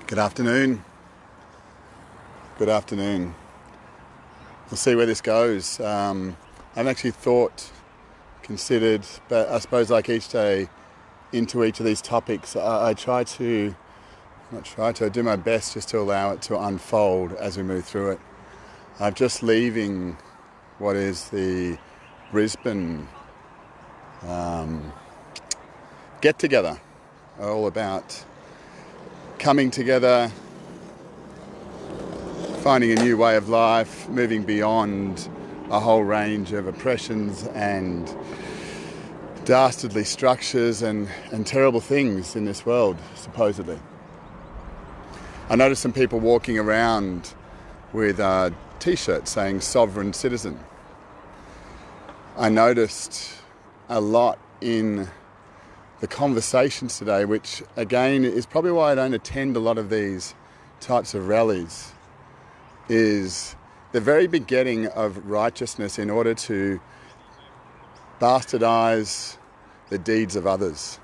Good afternoon. Good afternoon. We'll see where this goes. I've actually considered, but I suppose like each day into each of these topics, I do my best just to allow it to unfold as we move through it. I'm just leaving what is the Brisbane get-together, all about coming together, finding a new way of life, moving beyond a whole range of oppressions and dastardly structures and terrible things in this world, supposedly. I noticed some people walking around with t-shirts saying sovereign citizen. I noticed a lot in the conversations today, which again is probably why I don't attend a lot of these types of rallies, is the very begetting of righteousness in order to bastardize the deeds of others.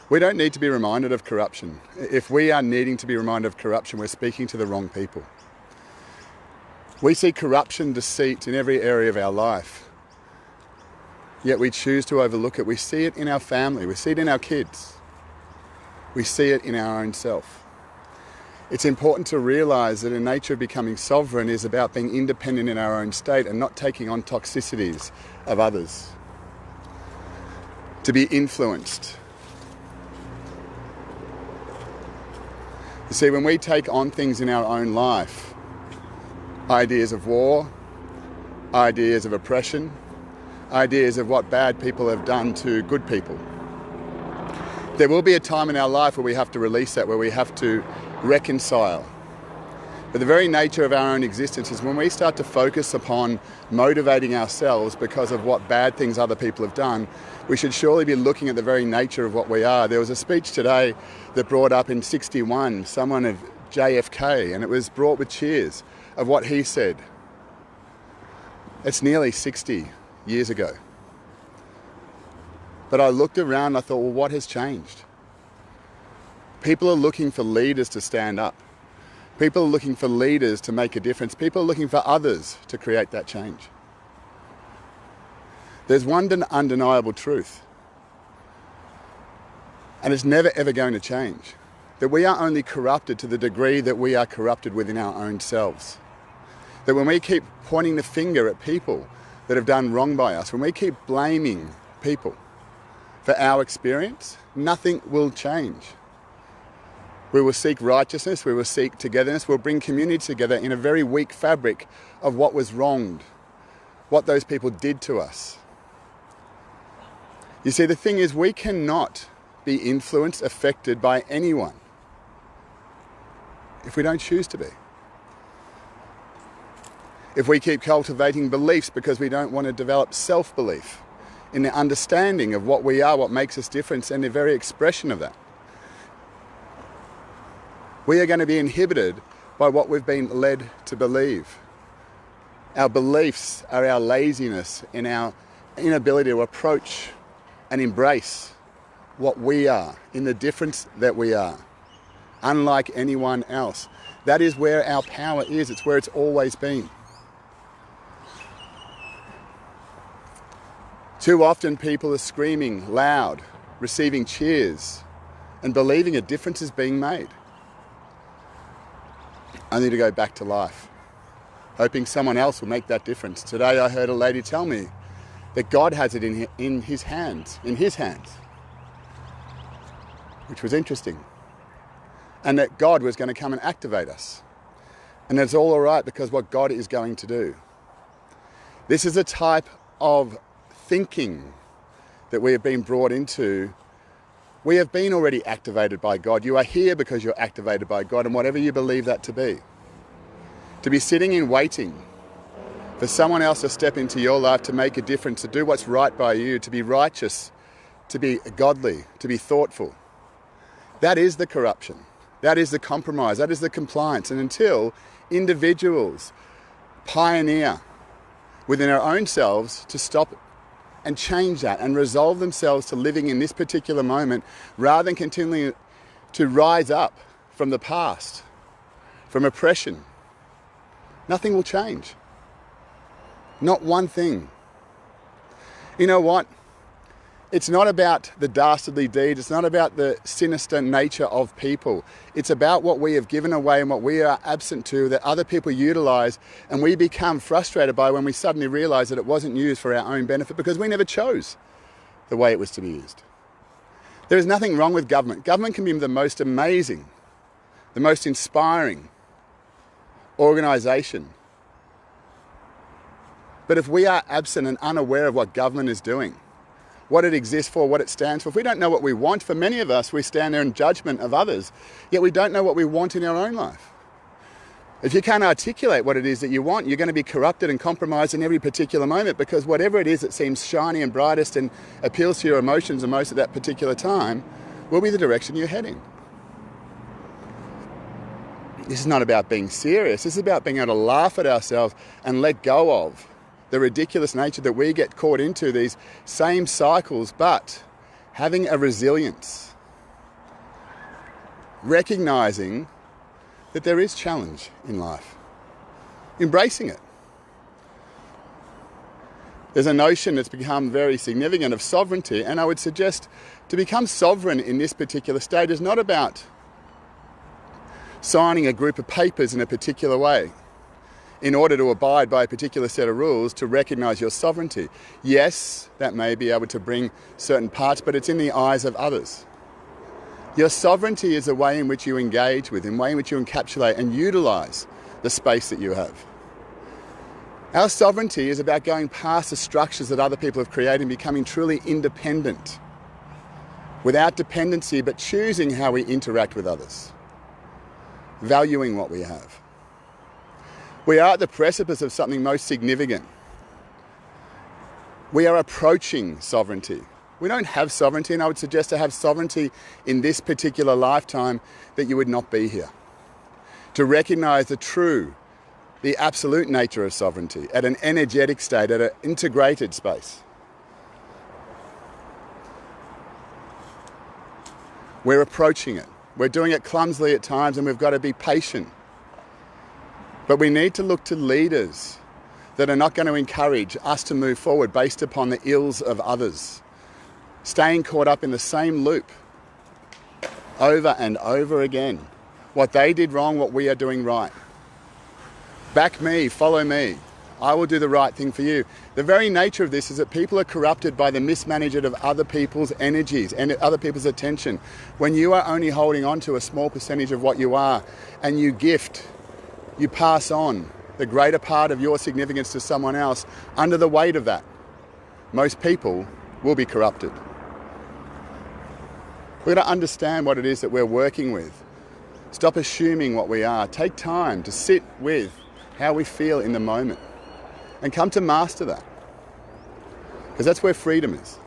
We don't need to be reminded of corruption. If we are needing to be reminded of corruption, we're speaking to the wrong people. We see corruption, deceit in every area of our life. Yet we choose to overlook it. We see it in our family. We see it in our kids. We see it in our own self. It's important to realise that the nature of becoming sovereign is about being independent in our own state and not taking on toxicities of others. To be influenced. You see, when we take on things in our own life, ideas of war, ideas of oppression, ideas of what bad people have done to good people. There will be a time in our life where we have to release that, where we have to reconcile. But the very nature of our own existence is when we start to focus upon motivating ourselves because of what bad things other people have done, we should surely be looking at the very nature of what we are. There was a speech today that brought up in 61, someone of JFK, and it was brought with cheers of what he said. It's nearly 60 years ago. But I looked around and I thought, well, what has changed? People are looking for leaders to stand up. People are looking for leaders to make a difference. People are looking for others to create that change. There's one undeniable truth, and it's never ever going to change, that we are only corrupted to the degree that we are corrupted within our own selves. That when we keep pointing the finger at people that have done wrong by us, when we keep blaming people for our experience, nothing will change. We will seek righteousness, we will seek togetherness, we'll bring community together in a very weak fabric of what was wronged, what those people did to us. You see, the thing is, we cannot be influenced, affected by anyone if we don't choose to be. If we keep cultivating beliefs because we don't want to develop self-belief in the understanding of what we are, what makes us different, and the very expression of that, we are going to be inhibited by what we've been led to believe. Our beliefs are our laziness and our inability to approach and embrace what we are in the difference that we are, unlike anyone else. That is where our power is. It's where it's always been. Too often people are screaming loud, receiving cheers, and believing a difference is being made, only to go back to life, hoping someone else will make that difference. Today I heard a lady tell me that God has it in his hands, which was interesting, and that God was going to come and activate us. And it's all right because what God is going to do. This is a type of thinking that we have been brought into. We have been already activated by God. You are here because you're activated by God, and whatever you believe that to be. To be sitting in waiting for someone else to step into your life to make a difference, to do what's right by you, to be righteous, to be godly, to be thoughtful. That is the corruption. That is the compromise. That is the compliance. And until individuals pioneer within our own selves to stop and change that and resolve themselves to living in this particular moment rather than continuing to rise up from the past from oppression, nothing will change. Not one thing. You know what? It's not about the dastardly deeds. It's not about the sinister nature of people. It's about what we have given away and what we are absent to that other people utilize, and we become frustrated by when we suddenly realize that it wasn't used for our own benefit because we never chose the way it was to be used. There is nothing wrong with government. Government can be the most amazing, the most inspiring organisation. But if we are absent and unaware of what government is doing, what it exists for, what it stands for, if we don't know what we want, for many of us, we stand there in judgment of others, yet we don't know what we want in our own life. If you can't articulate what it is that you want, you're going to be corrupted and compromised in every particular moment, because whatever it is that seems shiny and brightest and appeals to your emotions the most at that particular time will be the direction you're heading. This is not about being serious. This is about being able to laugh at ourselves and let go of the ridiculous nature that we get caught into these same cycles, but having a resilience, recognizing that there is challenge in life, embracing it. There's a notion that's become very significant of sovereignty, and I would suggest to become sovereign in this particular state is not about signing a group of papers in a particular way in order to abide by a particular set of rules to recognise your sovereignty. Yes, that may be able to bring certain parts, but it's in the eyes of others. Your sovereignty is a way in which you engage with, a way in which you encapsulate and utilise the space that you have. Our sovereignty is about going past the structures that other people have created and becoming truly independent, without dependency, but choosing how we interact with others, valuing what we have. We are at the precipice of something most significant. We are approaching sovereignty. We don't have sovereignty, and I would suggest to have sovereignty in this particular lifetime that you would not be here. To recognise the absolute nature of sovereignty at an energetic state, at an integrated space. We're approaching it. We're doing it clumsily at times, and we've got to be patient. But we need to look to leaders that are not going to encourage us to move forward based upon the ills of others, staying caught up in the same loop over and over again. What they did wrong, what we are doing right. Back me, follow me. I will do the right thing for you. The very nature of this is that people are corrupted by the mismanagement of other people's energies and other people's attention. When you are only holding on to a small percentage of what you are, and you pass on the greater part of your significance to someone else under the weight of that, most people will be corrupted. We've got to understand what it is that we're working with. Stop assuming what we are. Take time to sit with how we feel in the moment and come to master that. Because that's where freedom is.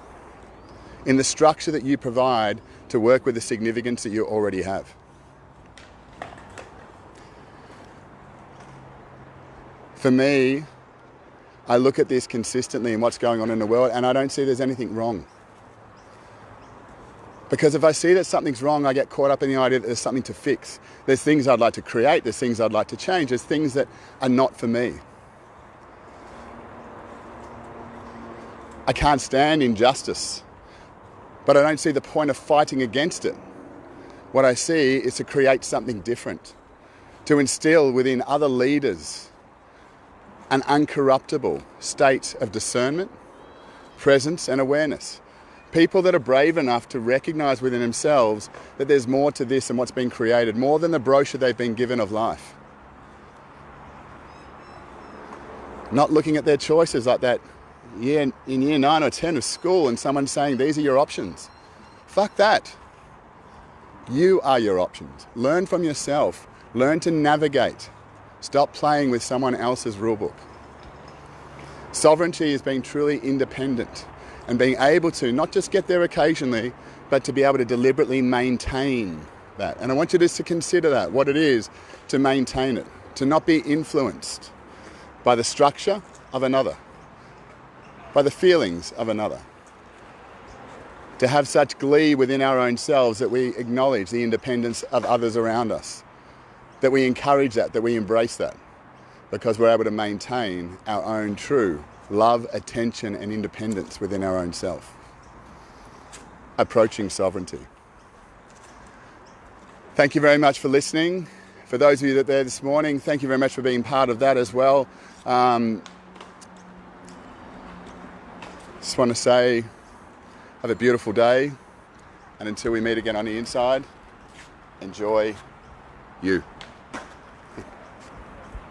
In the structure that you provide to work with the significance that you already have. For me, I look at this consistently and what's going on in the world, and I don't see there's anything wrong. Because if I see that something's wrong, I get caught up in the idea that there's something to fix. There's things I'd like to create, there's things I'd like to change, there's things that are not for me. I can't stand injustice, but I don't see the point of fighting against it. What I see is to create something different, to instill within other leaders an uncorruptible state of discernment, presence and awareness. People that are brave enough to recognise within themselves that there's more to this and what's been created, more than the brochure they've been given of life. Not looking at their choices like that in year 9 or 10 of school and someone saying, these are your options. Fuck that. You are your options. Learn from yourself. Learn to navigate. Stop playing with someone else's rulebook. Sovereignty is being truly independent and being able to not just get there occasionally, but to be able to deliberately maintain that. And I want you just to consider that, what it is to maintain it, to not be influenced by the structure of another, by the feelings of another. To have such glee within our own selves that we acknowledge the independence of others around us. that we encourage that we embrace that, because we're able to maintain our own true love, attention and independence within our own self. Approaching sovereignty. Thank you very much for listening. For those of you that are there this morning, thank you very much for being part of that as well. Just want to say, have a beautiful day, and until we meet again on the inside, enjoy you.